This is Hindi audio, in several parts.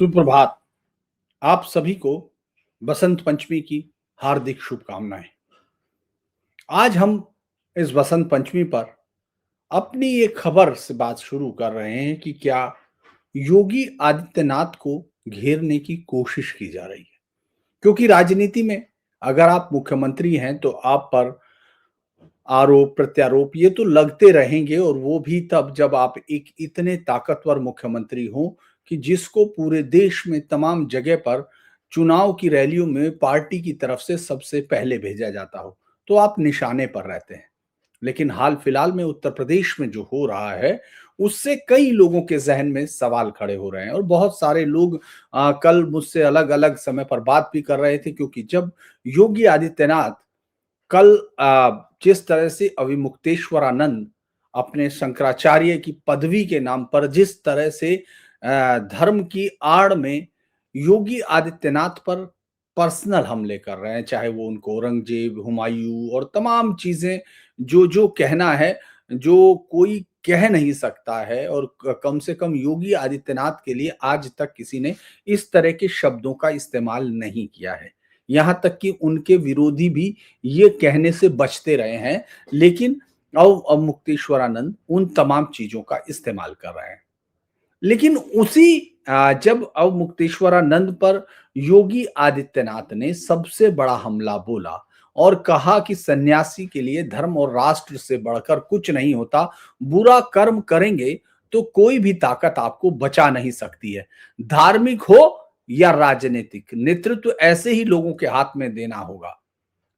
सुप्रभात। आप सभी को बसंत पंचमी की हार्दिक शुभकामनाएं। आज हम इस बसंत पंचमी पर अपनी एक खबर से बात शुरू कर रहे हैं कि क्या योगी आदित्यनाथ को घेरने की कोशिश की जा रही है। क्योंकि राजनीति में अगर आप मुख्यमंत्री हैं तो आप पर आरोप प्रत्यारोप ये तो लगते रहेंगे, और वो भी तब जब आप एक इतने ताकतवर मुख्यमंत्री हों कि जिसको पूरे देश में तमाम जगह पर चुनाव की रैलियों में पार्टी की तरफ से सबसे पहले भेजा जाता हो, तो आप निशाने पर रहते हैं। लेकिन हाल फिलहाल में उत्तर प्रदेश में जो हो रहा है, उससे कई लोगों के ज़हन में सवाल खड़े हो रहे हैं, और बहुत सारे लोग कल मुझसे अलग-अलग समय पर बात भी कर रहे थे, क्योंकि जब योगी आदित्यनाथ कल जिस तरह से अविमुक्तेश्वरानंद अपने शंकराचार्य की पदवी के नाम पर जिस तरह से धर्म की आड़ में योगी आदित्यनाथ पर पर्सनल हमले कर रहे हैं, चाहे वो उनको औरंगजेब, हुमायूं और तमाम चीजें जो कहना है, जो कोई कह नहीं सकता है, और कम से कम योगी आदित्यनाथ के लिए आज तक किसी ने इस तरह के शब्दों का इस्तेमाल नहीं किया है। यहाँ तक कि उनके विरोधी भी ये कहने से बचते रहे हैं, लेकिन अवमुक्तेश्वरानंद उन तमाम चीजों का इस्तेमाल कर रहे हैं। लेकिन उसी जब अवमुक्तेश्वरानंद पर योगी आदित्यनाथ ने सबसे बड़ा हमला बोला और कहा कि सन्यासी के लिए धर्म और राष्ट्र से बढ़कर कुछ नहीं होता, बुरा कर्म करेंगे तो कोई भी ताकत आपको बचा नहीं सकती है। धार्मिक हो या राजनीतिक, नेतृत्व ऐसे ही लोगों के हाथ में देना होगा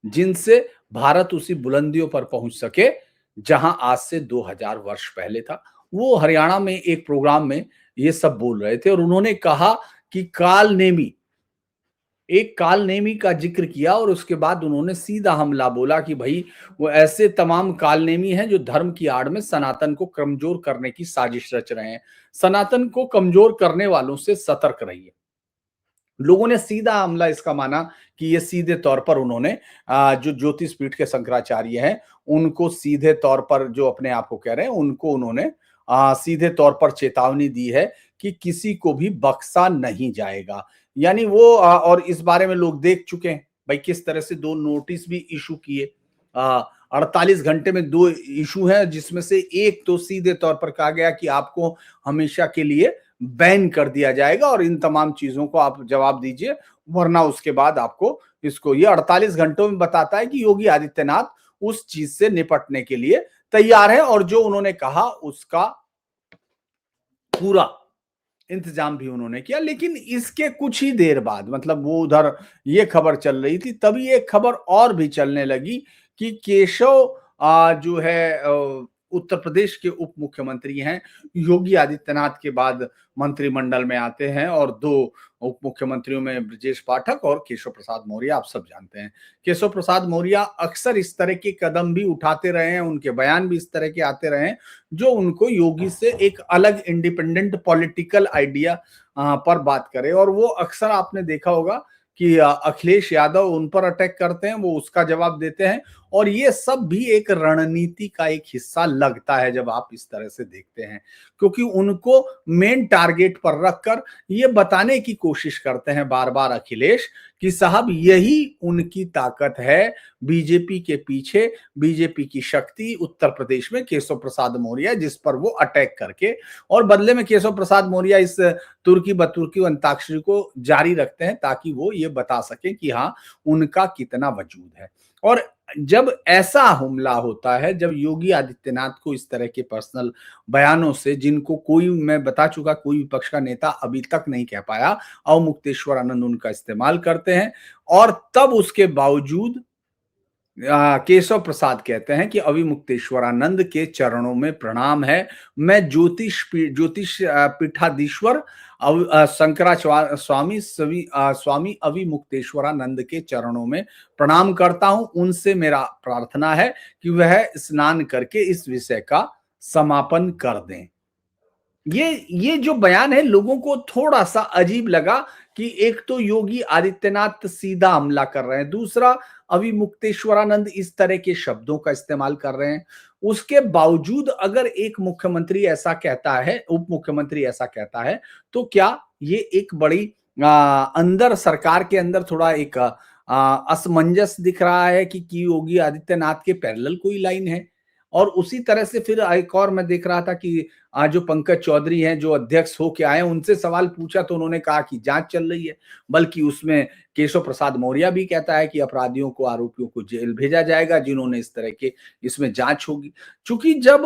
जिनसे भारत उसी बुलंदियों पर पहुंच सके जहां आज से 2000 वर्ष पहले था। वो हरियाणा में एक प्रोग्राम में ये सब बोल रहे थे, और उन्होंने कहा कि काल नेमी का जिक्र किया, और उसके बाद उन्होंने सीधा हमला बोला कि भाई वो ऐसे तमाम काल नेमी हैं जो धर्म की आड़ में सनातन को कमजोर करने की साजिश रच रहे हैं। सनातन को कमजोर करने वालों से सतर्क रहिए। लोगों ने सीधा हमला इसका माना कि ये सीधे तौर पर उन्होंने जो ज्योतिष पीठ के शंकराचार्य हैं, उनको सीधे तौर पर, जो अपने आप को कह रहे हैं, उनको उन्होंने सीधे तौर पर चेतावनी दी है कि किसी को भी बख्शा नहीं जाएगा। यानी वो और इस बारे में लोग देख चुके हैं भाई किस तरह से 2 नोटिस भी इशू किए। 48 घंटे में 2 इशू हैं, जिसमें से एक तो सीधे तौर पर कहा गया कि आपको हमेशा के लिए बैन कर दिया जाएगा और इन तमाम चीजों को आप जवाब दीजिए, वरना उसके बाद आपको इसको, ये 48 घंटों में बताता है कि योगी आदित्यनाथ उस चीज से निपटने के लिए तैयार है, और जो उन्होंने कहा उसका पूरा इंतजाम भी उन्होंने किया। लेकिन इसके कुछ ही देर बाद, मतलब वो उधर ये खबर चल रही थी, तभी एक खबर और भी चलने लगी कि केशव जो है उत्तर प्रदेश के उप मुख्यमंत्री हैं, योगी आदित्यनाथ के बाद मंत्रिमंडल में आते हैं, और 2 उप मुख्यमंत्रियों में ब्रजेश पाठक और केशव प्रसाद मौर्य, आप सब जानते हैं। केशव प्रसाद मौर्य अक्सर इस तरह के कदम भी उठाते रहे हैं, उनके बयान भी इस तरह के आते रहे हैं जो उनको योगी से एक अलग इंडिपेंडेंट पॉलिटिकल आइडिया पर बात करे। और वो अक्सर आपने देखा होगा कि अखिलेश यादव उन पर अटैक करते हैं, वो उसका जवाब देते हैं, और ये सब भी एक रणनीति का एक हिस्सा लगता है जब आप इस तरह से देखते हैं, क्योंकि उनको मेन टारगेट पर रखकर ये बताने की कोशिश करते हैं बार बार अखिलेश कि साहब यही उनकी ताकत है, बीजेपी के पीछे बीजेपी की शक्ति उत्तर प्रदेश में केशव प्रसाद मौर्य, जिस पर वो अटैक करके, और बदले में केशव प्रसाद मौर्य इस तुर्की बतुर्की अंताक्षरी को जारी रखते हैं ताकि वो ये बता सके कि हाँ उनका कितना वजूद है। और जब ऐसा हमला होता है, जब योगी आदित्यनाथ को इस तरह के पर्सनल बयानों से, जिनको कोई, मैं बता चुका, कोई विपक्ष का नेता अभी तक नहीं कह पाया, अवमुक्तेश्वरानंद उनका इस्तेमाल करते हैं, और तब उसके बावजूद केशव प्रसाद कहते हैं कि अविमुक्तेश्वरानंद के चरणों में प्रणाम है। मैं ज्योतिष पीठाधीश्वर स्वामी अविमुक्तेश्वरानंद के चरणों में प्रणाम करता हूं। उनसे मेरा प्रार्थना है कि वह स्नान करके इस विषय का समापन कर दें। ये जो बयान है, लोगों को थोड़ा सा अजीब लगा कि एक तो योगी आदित्यनाथ सीधा हमला कर रहे हैं, दूसरा अभी मुक्तेश्वरानंद इस तरह के शब्दों का इस्तेमाल कर रहे हैं। उसके बावजूद अगर एक मुख्यमंत्री ऐसा कहता है, उप मुख्यमंत्री ऐसा कहता है, तो क्या ये एक बड़ी अंदर सरकार के अंदर थोड़ा एक असमंजस दिख रहा है कि योगी आदित्यनाथ के पैरेलल कोई लाइन है। और उसी तरह से फिर एक और मैं देख रहा था कि जो पंकज चौधरी हैं, जो अध्यक्ष होके आए हैं, उनसे सवाल पूछा तो उन्होंने कहा कि जांच चल रही है। बल्कि उसमें केशव प्रसाद मौर्य भी कहता है कि अपराधियों को, आरोपियों को जेल भेजा जाएगा जिन्होंने इस तरह के, इसमें जांच होगी। चूंकि जब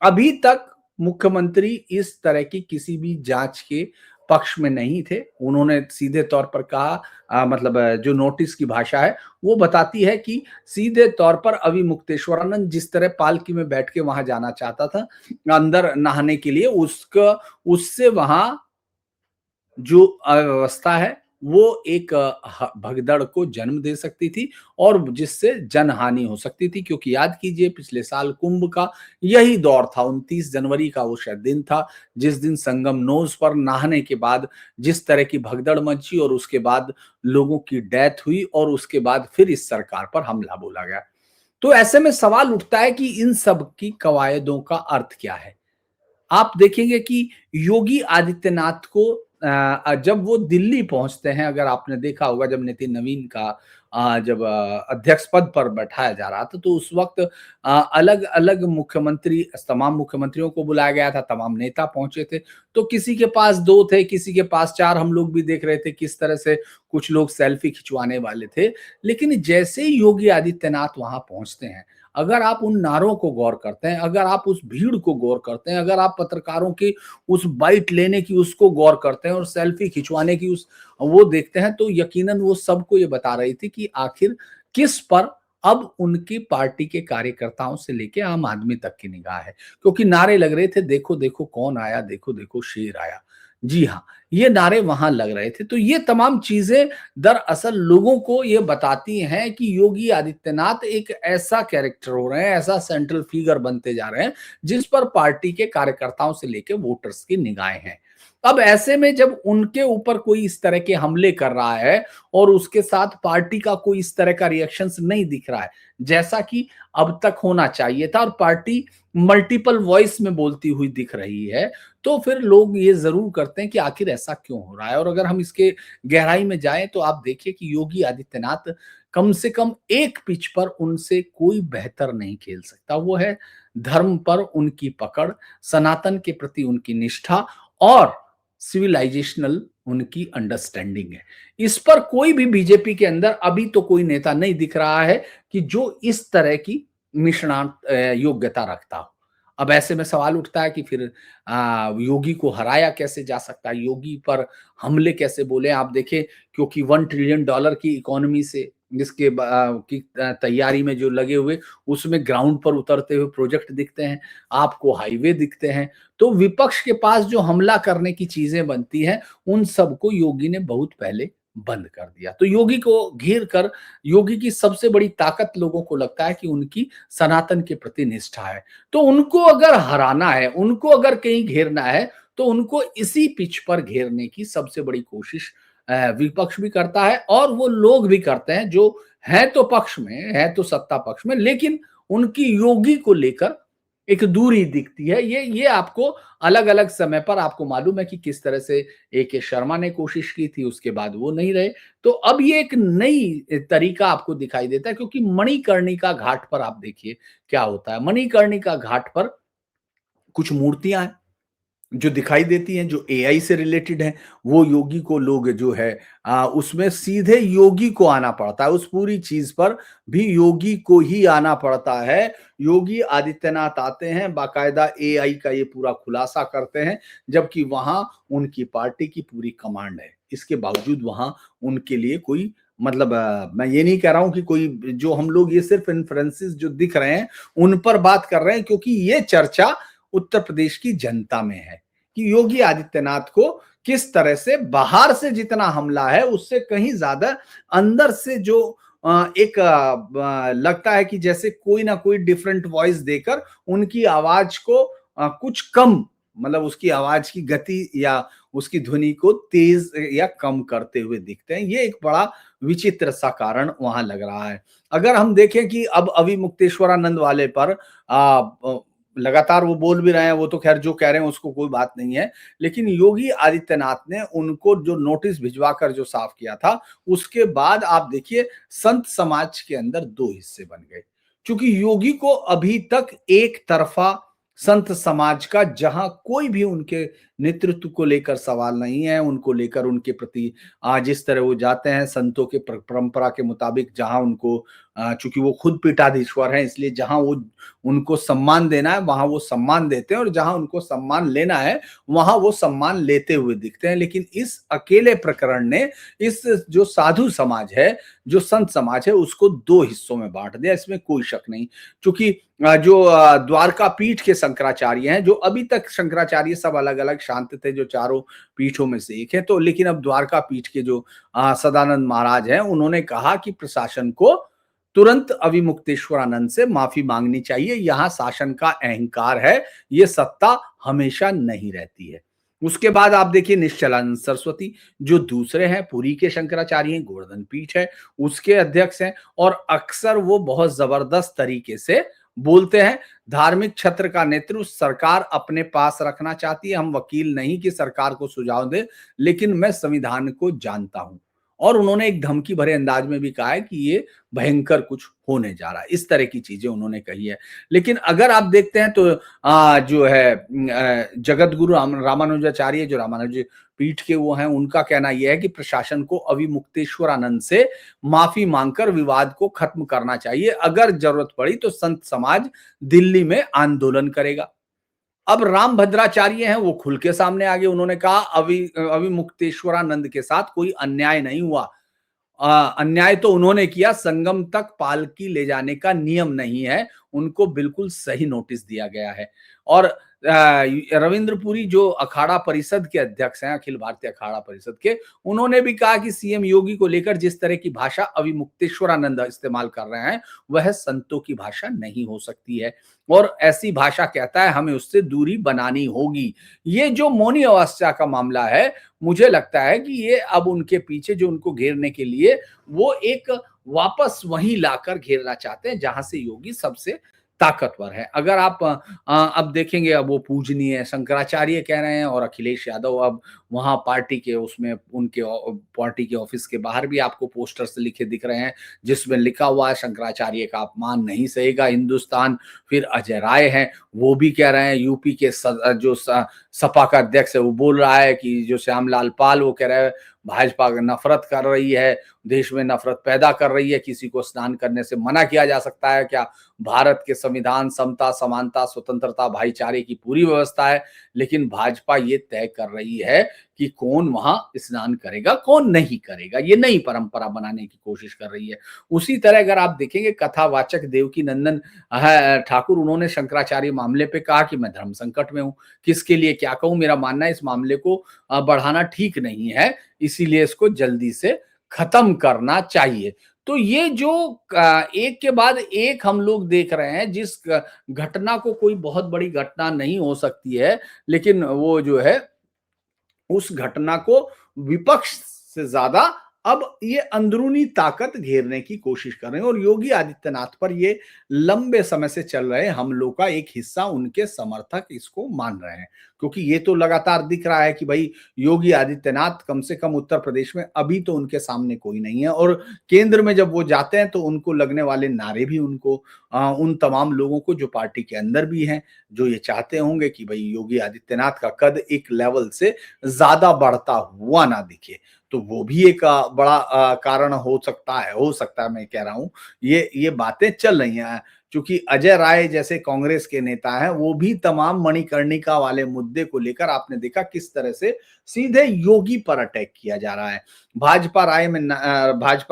अभी तक मुख्यमंत्री इस तरह की किसी भी जांच के पक्ष में नहीं थे, उन्होंने सीधे तौर पर कहा, मतलब जो नोटिस की भाषा है वो बताती है कि सीधे तौर पर अभी मुक्तेश्वरानंद जिस तरह पालकी में बैठ के वहां जाना चाहता था अंदर नहाने के लिए, उसका उससे वहां जो अव्यवस्था है वो एक भगदड़ को जन्म दे सकती थी और जिससे जनहानि हो सकती थी। क्योंकि याद कीजिए पिछले साल कुंभ का यही दौर था, 29 जनवरी का वो शायद दिन था जिस दिन संगम नोज पर नहाने के बाद जिस तरह की भगदड़ मची और उसके बाद लोगों की डेथ हुई और उसके बाद फिर इस सरकार पर हमला बोला गया। तो ऐसे में सवाल उठता है कि इन सब की कवायदों का अर्थ क्या है। आप देखेंगे कि योगी आदित्यनाथ को जब वो दिल्ली पहुंचते हैं, अगर आपने देखा होगा जब नितिन नवीन का जब अध्यक्ष पद पर बैठाया जा रहा था तो उस वक्त अलग अलग मुख्यमंत्री, तमाम मुख्यमंत्रियों को बुलाया गया था, तमाम नेता पहुंचे थे। तो किसी के पास 2 थे, किसी के पास 4, हम लोग भी देख रहे थे किस तरह से कुछ लोग सेल्फी खिंचवाने वाले थे। लेकिन जैसे ही योगी आदित्यनाथ वहां पहुंचते हैं, अगर आप उन नारों को गौर करते हैं, अगर आप उस भीड़ को गौर करते हैं, अगर आप पत्रकारों की उस बाइट लेने की उसको गौर करते हैं और सेल्फी खिंचवाने की उस वो देखते हैं, तो यकीनन वो सबको ये बता रही थी कि आखिर किस पर अब उनकी पार्टी के कार्यकर्ताओं से लेके आम आदमी तक की निगाह है। क्योंकि नारे लग रहे थे, देखो देखो कौन आया, देखो देखो शेर आया। जी हाँ, ये नारे वहां लग रहे थे। तो ये तमाम चीजें दरअसल लोगों को ये बताती हैं कि योगी आदित्यनाथ एक ऐसा कैरेक्टर हो रहे हैं, ऐसा सेंट्रल फिगर बनते जा रहे हैं जिस पर पार्टी के कार्यकर्ताओं से लेकर वोटर्स की निगाहें हैं। अब ऐसे में जब उनके ऊपर कोई इस तरह के हमले कर रहा है और उसके साथ पार्टी का कोई इस तरह का रिएक्शंस नहीं दिख रहा है जैसा कि अब तक होना चाहिए था, और पार्टी मल्टीपल वॉइस में बोलती हुई दिख रही है, तो फिर लोग ये जरूर करते हैं कि आखिर ऐसा क्यों हो रहा है। और अगर हम इसके गहराई में जाएं तो आप देखिए कि योगी आदित्यनाथ कम से कम एक पिच पर उनसे कोई बेहतर नहीं खेल सकता। वो है धर्म पर उनकी पकड़, सनातन के प्रति उनकी निष्ठा और सिविलाइजेशनल उनकी अंडरस्टैंडिंग है। इस पर कोई भी बीजेपी के अंदर अभी तो कोई नेता नहीं दिख रहा है कि जो इस तरह की निष्णात योग्यता रखता हो। अब ऐसे में सवाल उठता है कि फिर योगी को हराया कैसे जा सकता है, योगी पर हमले कैसे बोले। आप देखें, क्योंकि $1 ट्रिलियन की इकोनॉमी से जिसके की तैयारी में जो लगे हुए, उसमें ग्राउंड पर उतरते हुए प्रोजेक्ट दिखते हैं, आपको हाईवे दिखते हैं। तो विपक्ष के पास जो हमला करने की चीजें बनती हैं, उन सबको योगी ने बहुत पहले बंद कर दिया। तो योगी को घेर कर, योगी की सबसे बड़ी ताकत लोगों को लगता है कि उनकी सनातन के प्रति निष्ठा है। तो उनको अगर हराना है, उनको अगर कहीं घेरना है, तो उनको इसी पिच पर घेरने की सबसे बड़ी कोशिश विपक्ष भी करता है और वो लोग भी करते हैं जो है तो पक्ष में, है तो सत्ता पक्ष में, लेकिन उनकी योगी को लेकर एक दूरी दिखती है। ये आपको अलग-अलग समय पर आपको मालूम है कि किस तरह से ए.के. शर्मा ने कोशिश की थी, उसके बाद वो नहीं रहे। तो अब ये एक नई तरीका आपको दिखाई देता है, क्योंकि मणिकर्णिका घाट पर आप देखिए क्या होता है। मणिकर्णिका घाट पर कुछ मूर्तियां हैं जो दिखाई देती हैं, जो एआई से रिलेटेड हैं। वो योगी को लोग जो है उसमें सीधे योगी को आना पड़ता है, उस पूरी चीज पर भी योगी को ही आना पड़ता है। योगी आदित्यनाथ आते हैं, बाकायदा एआई का ये पूरा खुलासा करते हैं, जबकि वहां उनकी पार्टी की पूरी कमांड है। इसके बावजूद वहां उनके लिए कोई, मतलब मैं ये नहीं कह रहा हूं कि कोई, जो हम लोग ये सिर्फ इन्फ्लुएंसेस जो दिख रहे हैं उन पर बात कर रहे हैं, क्योंकि ये चर्चा उत्तर प्रदेश की जनता में है कि योगी आदित्यनाथ को किस तरह से बाहर से जितना हमला है उससे कहीं ज्यादा अंदर से जो एक लगता है कि जैसे कोई ना कोई डिफरेंट वॉइस देकर उनकी आवाज को कुछ कम मतलब उसकी आवाज की गति या उसकी ध्वनि को तेज या कम करते हुए दिखते हैं। ये एक बड़ा विचित्र सा कारण वहां लग रहा है। अगर हम देखें कि अब अविमुक्तेश्वरानंद वाले पर लगातार वो बोल भी रहे हैं, वो तो खैर जो कह रहे हैं उसको कोई बात नहीं है। लेकिन योगी आदित्यनाथ ने उनको जो नोटिस भिजवा कर जो साफ किया था, उसके बाद आप देखिए संत समाज के अंदर 2 हिस्से बन गए। क्योंकि योगी को अभी तक एक तरफा संत समाज का जहां कोई भी उनके नेतृत्व को लेकर सवाल नहीं है, उनको लेकर उनके प्रति जिस तरह वो जाते हैं संतों के परंपरा के मुताबिक जहां उनको चूंकि वो खुद पीठाधीश्वर हैं इसलिए जहां वो उनको सम्मान देना है वहां वो सम्मान देते हैं और जहां उनको सम्मान लेना है वहां वो सम्मान लेते हुए दिखते हैं। लेकिन इस अकेले प्रकरण ने इस जो साधु समाज है, जो संत समाज है, उसको 2 हिस्सों में बांट दिया, इसमें कोई शक नहीं। क्योंकि जो द्वारका पीठ के शंकराचार्य हैं, जो अभी तक शंकराचार्य सब अलग अलग शांत थे, जो चारों पीठों में से एक है, तो लेकिन अब द्वारका पीठ के जो सदानंद महाराज हैं, उन्होंने कहा कि प्रशासन को तुरंत अविमुक्तेश्वरानंद से माफी मांगनी चाहिए। यहां शासन का अहंकार है, ये सत्ता हमेशा नहीं रहती है। उसके बाद आप देखिए निश्चलानंद सरस्वती, जो दूसरे हैं पुरी के शंकराचार्य हैं, गोवर्धन पीठ है, उसके अध्यक्ष हैं और अक्सर वो बहुत जबरदस्त तरीके से बोलते हैं। धार्मिक छत्र का नेतृत्व सरकार अपने पास रखना चाहती है। हम वकील नहीं कि सरकार को सुझाव दे, लेकिन मैं संविधान को जानता हूं। और उन्होंने एक धमकी भरे अंदाज में भी कहा है कि ये भयंकर कुछ होने जा रहा है। इस तरह की चीजें उन्होंने कही है। लेकिन अगर आप देखते हैं तो जो है जगत गुरु रामानुजाचार्य, जो रामानुज पीठ के वो हैं, उनका कहना यह है कि प्रशासन को अविमुक्तेश्वरानंद से माफी मांगकर विवाद को खत्म करना चाहिए। अगर जरूरत पड़ी तो संत समाज दिल्ली में आंदोलन करेगा। अब राम भद्राचार्य हैं, वो खुल के सामने आ गए। उन्होंने कहा अविमुक्तेश्वरानंद के साथ कोई अन्याय नहीं हुआ। अन्याय तो उन्होंने किया, संगम तक पालकी ले जाने का नियम नहीं है, उनको बिल्कुल सही नोटिस दिया गया है। और रविंद्रपुरी जो अखाड़ा परिषद के अध्यक्ष हैं, अखिल भारतीय अखाड़ा परिषद के, उन्होंने भी कहा कि सीएम योगी को लेकर जिस तरह की भाषा अविमुक्तेश्वरानंद इस्तेमाल कर रहे हैं, वह संतों की भाषा नहीं हो सकती है और ऐसी भाषा कहता है हमें उससे दूरी बनानी होगी। ये जो मौनी अवस्था का मामला है, मुझे लगता है कि ये अब उनके पीछे जो उनको घेरने के लिए वो एक वापस वहीं लाकर घेरना चाहते हैं जहां से योगी सबसे ताकतवर है। अगर आप अब देखेंगे, अब वो पूजनीय शंकराचार्य कह रहे हैं और अखिलेश यादव अब वहां पार्टी के उसमें उनके पार्टी के ऑफिस के बाहर भी आपको पोस्टर्स लिखे दिख रहे हैं जिसमें लिखा हुआ है शंकराचार्य का अपमान नहीं सहेगा हिंदुस्तान। फिर अजय राय हैं, वो भी कह रहे हैं, यूपी के जो सपा का अध्यक्ष है वो बोल रहा है कि जो श्यामलाल पाल, वो कह रहा है भाजपा नफरत कर रही है, देश में नफरत पैदा कर रही है, किसी को स्नान करने से मना किया जा सकता है क्या? भारत के संविधान समता, समानता, स्वतंत्रता, भाईचारे की पूरी व्यवस्था है, लेकिन भाजपा ये तय कर रही है कि कौन वहां स्नान करेगा, कौन नहीं करेगा। ये नई परंपरा बनाने की कोशिश कर रही है। उसी तरह अगर आप देखेंगे कथावाचक देवकी नंदन ठाकुर, उन्होंने शंकराचार्य मामले पे कहा कि मैं धर्म संकट में हूं, किसके लिए क्या कहूं, मेरा मानना है इस मामले को बढ़ाना ठीक नहीं है, इसीलिए इसको जल्दी से खत्म करना चाहिए। तो ये जो एक के बाद एक हम लोग देख रहे हैं, जिस घटना को कोई बहुत बड़ी घटना नहीं हो सकती है, लेकिन वो जो है उस घटना को विपक्ष से ज्यादा अब ये अंदरूनी ताकत घेरने की कोशिश कर रहे हैं। और योगी आदित्यनाथ पर ये लंबे समय से चल रहे हमलों का एक हिस्सा उनके समर्थक इसको मान रहे हैं, क्योंकि ये तो लगातार दिख रहा है कि भाई योगी आदित्यनाथ कम से कम उत्तर प्रदेश में अभी तो उनके सामने कोई नहीं है और केंद्र में जब वो जाते हैं तो उनको लगने वाले नारे भी उनको उन तमाम लोगों को जो पार्टी के अंदर भी हैं, जो ये चाहते होंगे कि भाई योगी आदित्यनाथ का कद एक लेवल से ज्यादा बढ़ता हुआ ना दिखे, तो वो भी एक बड़ा कारण हो सकता है मैं कह रहा हूं। ये बातें चल रही हैं, क्योंकि अजय राय जैसे कांग्रेस के नेता हैं, वो भी तमाम मणिकर्णिका वाले मुद्दे को लेकर आपने देखा किस तरह से सीधे योगी पर अटैक किया जा रहा है। भाजपा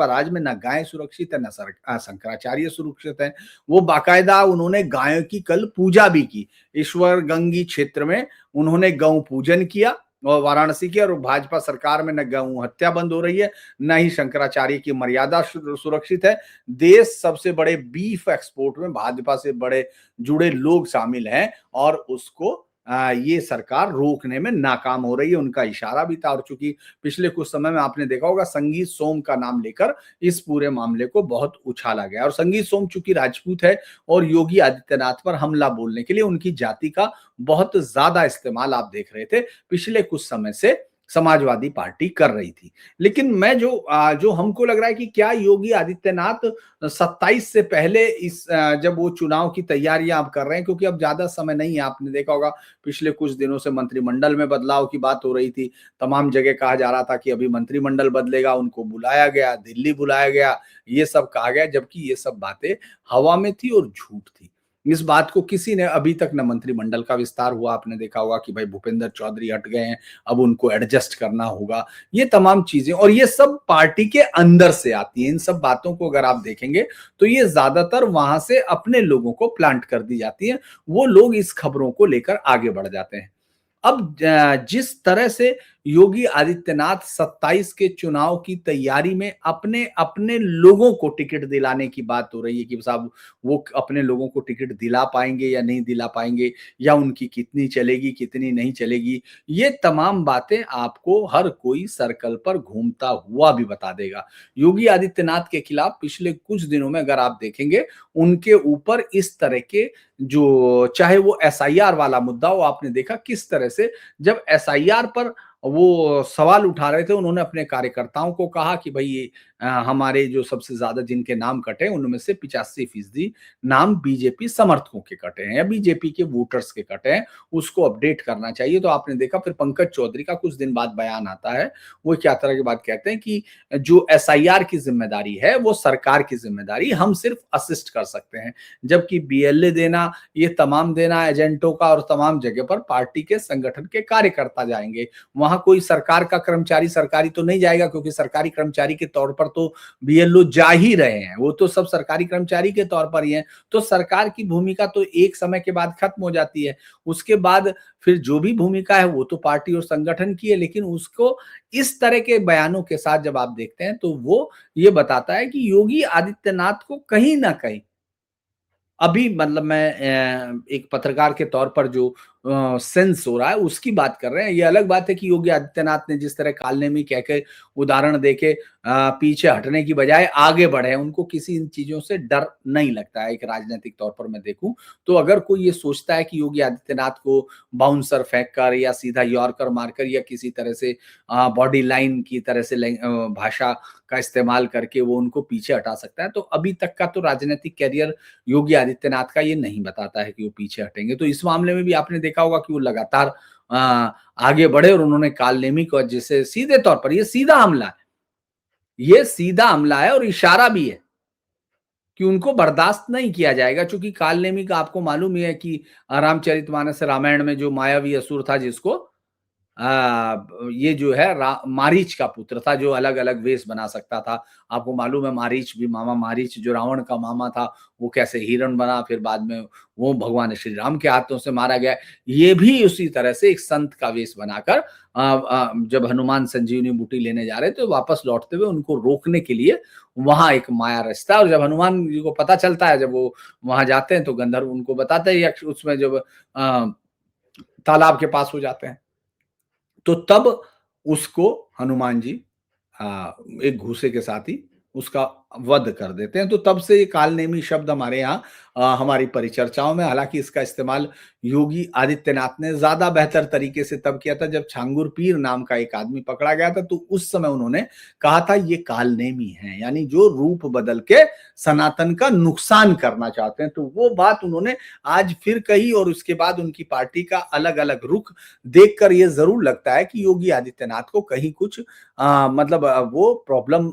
राज में न गाय सुरक्षित है, न शंकराचार्य सुरक्षित है। वो बाकायदा उन्होंने गायों की कल पूजा भी की, ईश्वर गंगी क्षेत्र में उन्होंने गौ पूजन किया और वाराणसी के, और भाजपा सरकार में न गौ हत्या बंद हो रही है, न ही शंकराचार्य की मर्यादा सुरक्षित है। देश सबसे बड़े बीफ एक्सपोर्ट में भाजपा से बड़े जुड़े लोग शामिल हैं और उसको ये सरकार रोकने में नाकाम हो रही है, उनका इशारा भी था। और चूँकि पिछले कुछ समय में आपने देखा होगा संगीत सोम का नाम लेकर इस पूरे मामले को बहुत उछाला गया और संगीत सोम चूँकि राजपूत है और योगी आदित्यनाथ पर हमला बोलने के लिए उनकी जाति का बहुत ज़्यादा इस्तेमाल आप देख रहे थे, पिछले कुछ समय से समाजवादी पार्टी कर रही थी। लेकिन मैं जो हमको लग रहा है कि क्या योगी आदित्यनाथ 27 से पहले जब वो चुनाव की तैयारियां आप कर रहे हैं, क्योंकि अब ज्यादा समय नहीं है, आपने देखा होगा पिछले कुछ दिनों से मंत्रिमंडल में बदलाव की बात हो रही थी, तमाम जगह कहा जा रहा था कि अभी मंत्रिमंडल बदलेगा, उनको बुलाया गया, दिल्ली बुलाया गया, ये सब कहा गया, जबकि ये सब बातें हवा में थी और झूठ थी। इस बात को किसी ने अभी तक न मंत्रिमंडल का विस्तार हुआ, आपने देखा होगा कि भाई भूपेंद्र चौधरी हट गए हैं, अब उनको एडजस्ट करना होगा, ये तमाम चीजें, और ये सब पार्टी के अंदर से आती हैं। इन सब बातों को अगर आप देखेंगे तो ये ज्यादातर वहां से अपने लोगों को प्लांट कर दी जाती है, वो लोग इस खबरों को लेकर आगे बढ़ जाते हैं। अब जिस तरह से योगी आदित्यनाथ 27 के चुनाव की तैयारी में अपने अपने लोगों को टिकट दिलाने की बात हो रही है कि साहब वो अपने लोगों को टिकट दिला पाएंगे या नहीं दिला पाएंगे, या उनकी कितनी चलेगी कितनी नहीं चलेगी, ये तमाम बातें आपको हर कोई सर्कल पर घूमता हुआ भी बता देगा। योगी आदित्यनाथ के खिलाफ पिछले कुछ दिनों में अगर आप देखेंगे, उनके ऊपर इस तरह के जो चाहे वो एसआईआर वाला मुद्दा हो, आपने देखा किस तरह से जब एसआईआर पर वो सवाल उठा रहे थे, उन्होंने अपने कार्यकर्ताओं को कहा कि भाई ये हमारे जो सबसे ज्यादा जिनके नाम कटे उनमें से 85% नाम बीजेपी समर्थकों के कटे हैं या बीजेपी के वोटर्स के कटे हैं, उसको अपडेट करना चाहिए। तो आपने देखा फिर पंकज चौधरी का कुछ दिन बाद बयान आता है, वो क्या तरह की बात कहते हैं कि जो एसआईआर की जिम्मेदारी है वो सरकार की जिम्मेदारी, हम सिर्फ असिस्ट कर सकते हैं, जबकि बीएलए देना, ये तमाम देना एजेंटों का और तमाम जगह पर पार्टी के संगठन के कार्यकर्ता जाएंगे, वहां कोई सरकार का कर्मचारी सरकारी तो नहीं जाएगा, क्योंकि सरकारी कर्मचारी के तौर पर तो बीएलओ जा ही रहे हैं, वो तो सब सरकारी कर्मचारी के तौर पर ही हैं। तो सरकार की भूमिका तो एक समय के बाद खत्म हो जाती है, उसके बाद फिर जो भी भूमिका है वो तो पार्टी और संगठन की है। लेकिन उसको इस तरह के बयानों के साथ जब आप देखते हैं तो वो ये बताता है कि योगी आदित्यनाथ को कहीं ना कहीं अभी मतलब मैं एक पत्रकार के तौर पर जो सेंस हो रहा है उसकी बात कर रहे हैं। ये अलग बात है कि योगी आदित्यनाथ ने जिस तरह कालनेमी कह के उदाहरण देके पीछे हटने की बजाय आगे बढ़े, उनको किसी इन चीजों से डर नहीं लगता है। एक राजनीतिक तौर पर मैं देखूं तो अगर कोई ये सोचता है कि योगी आदित्यनाथ को बाउंसर फेंक कर या सीधा यॉर्कर मारकर या किसी तरह से बॉडी लाइन की तरह से भाषा का इस्तेमाल करके वो उनको पीछे हटा सकता है, तो अभी तक का तो राजनीतिक कैरियर योगी आदित्यनाथ का ये नहीं बताता है कि वो पीछे हटेंगे। तो इस मामले में भी आपने देखा होगा कि वो लगातार आगे बढ़े और उन्होंने कालनेमी को, जिसे सीधे तौर पर ये सीधा हमला है, ये सीधा हमला है और इशारा भी है कि उनको बर्दाश्त नहीं किया जाएगा। चूंकि कालनेमी का आपको मालूम ही है कि रामचरितमानस रामायण में जो मायावी असुर था, जिसको ये जो है मारीच का पुत्र था, जो अलग अलग वेश बना सकता था। आपको मालूम है मारीच भी, मामा मारीच जो रावण का मामा था, वो कैसे हिरण बना, फिर बाद में वो भगवान श्री राम के हाथों से मारा गया। ये भी उसी तरह से एक संत का वेश बनाकर जब हनुमान संजीवनी बूटी लेने जा रहे थे, तो वापस लौटते हुए उनको रोकने के लिए वहां एक माया रचता है। और जब हनुमान जी को पता चलता है, जब वो वहां जाते हैं, तो गंधर्व उनको बताते हैं, उसमें जब तालाब के पास हो जाते हैं, तो तब उसको हनुमान जी एक घूसे के साथ ही उसका वध कर देते हैं। तो तब से ये कालनेमी शब्द हमारे यहाँ हमारी परिचर्चाओं में, हालांकि इसका इस्तेमाल योगी आदित्यनाथ ने ज्यादा बेहतर तरीके से तब किया था जब छांगुर पीर नाम का एक आदमी पकड़ा गया था, तो उस समय उन्होंने कहा था ये कालनेमी है, यानी जो रूप बदल के सनातन का नुकसान करना चाहते हैं। तो वो बात उन्होंने आज फिर कही और उसके बाद उनकी पार्टी का अलग अलग रुख देखकर ये जरूर लगता है कि योगी आदित्यनाथ को कहीं कुछ मतलब वो प्रॉब्लम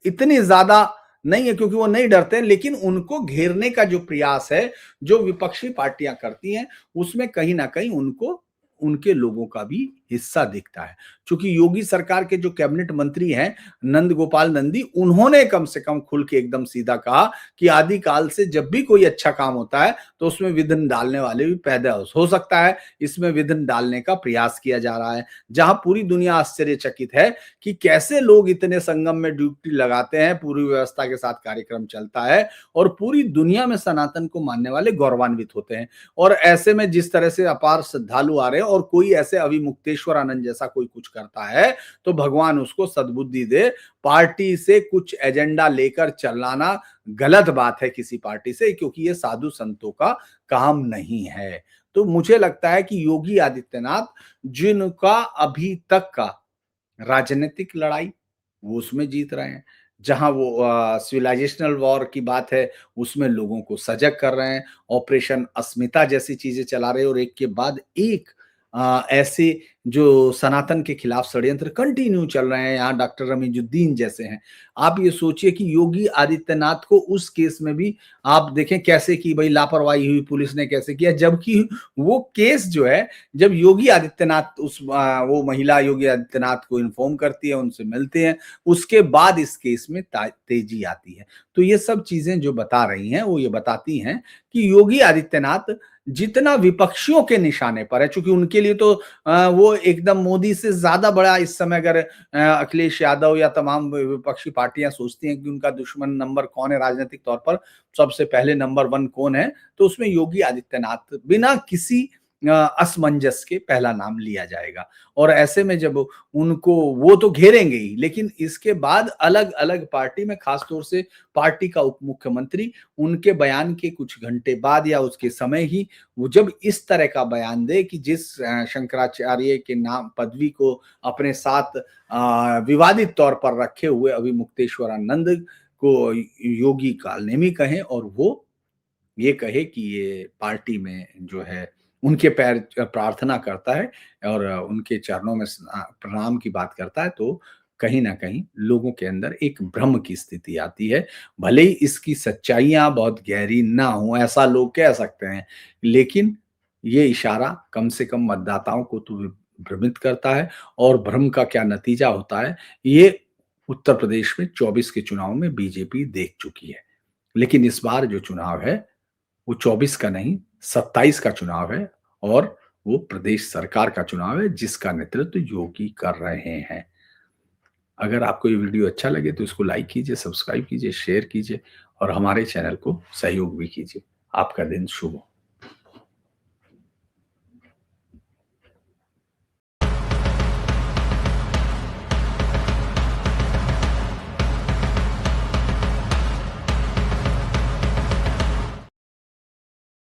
इतनी ज्यादा नहीं है, क्योंकि वो नहीं डरते, लेकिन उनको घेरने का जो प्रयास है, जो विपक्षी पार्टियां करती हैं, उसमें कहीं ना कहीं उनको उनके लोगों का भी हिस्सा दिखता है। चूँकि योगी सरकार के जो कैबिनेट मंत्री हैं, नंद गोपाल नंदी, उन्होंने कम से कम खुल के एकदम सीधा कहा कि आदिकाल से जब भी कोई अच्छा काम होता है, तो उसमें विघ्न डालने वाले भी पैदा हो सकता है, इसमें विघ्न डालने का प्रयास किया जा रहा है। जहाँ पूरी दुनिया आश्चर्यचकित है कि कैसे लोग इतने संगम में ड्यूटी लगाते हैं, पूरी व्यवस्था के साथ कार्यक्रम चलता है और पूरी दुनिया में सनातन को मानने वाले गौरवान्वित होते हैं। और ऐसे में जिस तरह से अपार श्रद्धालु आ रहे हैं और कोई ऐसे अविमुक्तेश्वर आनंद जैसा कोई कुछ करता है, तो भगवान उसको सद्बुद्धि दे। पार्टी से कुछ एजेंडा लेकर चलाना गलत बात है किसी पार्टी से, क्योंकि ये साधु संतों का काम नहीं है। तो मुझे लगता है कि योगी आदित्यनाथ, जिनका अभी तक का राजनीतिक लड़ाई, वो उसमें जीत रहे हैं। जहाँ वो सिविलाइजेशनल वॉर की बात है, उसमें लोगों को सजग कर रहे हैं, ऑपरेशन अस्मिता जैसी चीज़ें चला रहे हैं और एक के बाद एक ऐसे जो सनातन के खिलाफ षड्यंत्र कंटिन्यू चल रहे हैं, यहाँ डॉक्टर रमीजुद्दीन जैसे हैं। आप ये सोचिए कि योगी आदित्यनाथ को उस केस में भी आप देखें कैसे कि भई लापरवाही हुई, पुलिस ने कैसे किया, जबकि वो केस जो है, जब योगी आदित्यनाथ वो महिला योगी आदित्यनाथ को इन्फॉर्म करती है, उनसे मिलते हैं, उसके बाद इस केस में तेजी आती है। तो ये सब चीजें जो बता रही हैं, वो ये बताती हैं कि योगी आदित्यनाथ जितना विपक्षियों के निशाने पर है, चूंकि उनके लिए तो वो एकदम मोदी से ज्यादा बड़ा इस समय, अगर अखिलेश यादव या तमाम विपक्षी पार्टियां सोचती हैं कि उनका दुश्मन नंबर कौन है राजनीतिक तौर पर, सबसे पहले नंबर 1 कौन है, तो उसमें योगी आदित्यनाथ बिना किसी असमंजस के पहला नाम लिया जाएगा। और ऐसे में जब उनको वो तो घेरेंगे ही, लेकिन इसके बाद अलग अलग पार्टी में, खासतौर से पार्टी का उप मुख्यमंत्री, उनके बयान के कुछ घंटे बाद या उसके समय ही वो जब इस तरह का बयान दे कि जिस शंकराचार्य के नाम पदवी को अपने साथ विवादित तौर पर रखे हुए अभिमुक्तेश्वरानंद को योगी कालनेमी कहें, और वो ये कहे कि ये पार्टी में जो है उनके पैर प्रार्थना करता है और उनके चरणों में प्रणाम की बात करता है, तो कहीं न कहीं लोगों के अंदर एक भ्रम की स्थिति आती है। भले ही इसकी सच्चाइयाँ बहुत गहरी ना हों, ऐसा लोग कह सकते हैं, लेकिन ये इशारा कम से कम मतदाताओं को तो भ्रमित करता है। और भ्रम का क्या नतीजा होता है, ये उत्तर प्रदेश में 24 के चुनाव में बीजेपी देख चुकी है। लेकिन इस बार जो चुनाव है, वो 24 का नहीं, 27 का चुनाव है और वो प्रदेश सरकार का चुनाव है, जिसका नेतृत्व योगी कर रहे हैं। अगर आपको ये वीडियो अच्छा लगे तो इसको लाइक कीजिए, सब्सक्राइब कीजिए, शेयर कीजिए और हमारे चैनल को सहयोग भी कीजिए। आपका दिन शुभ हो।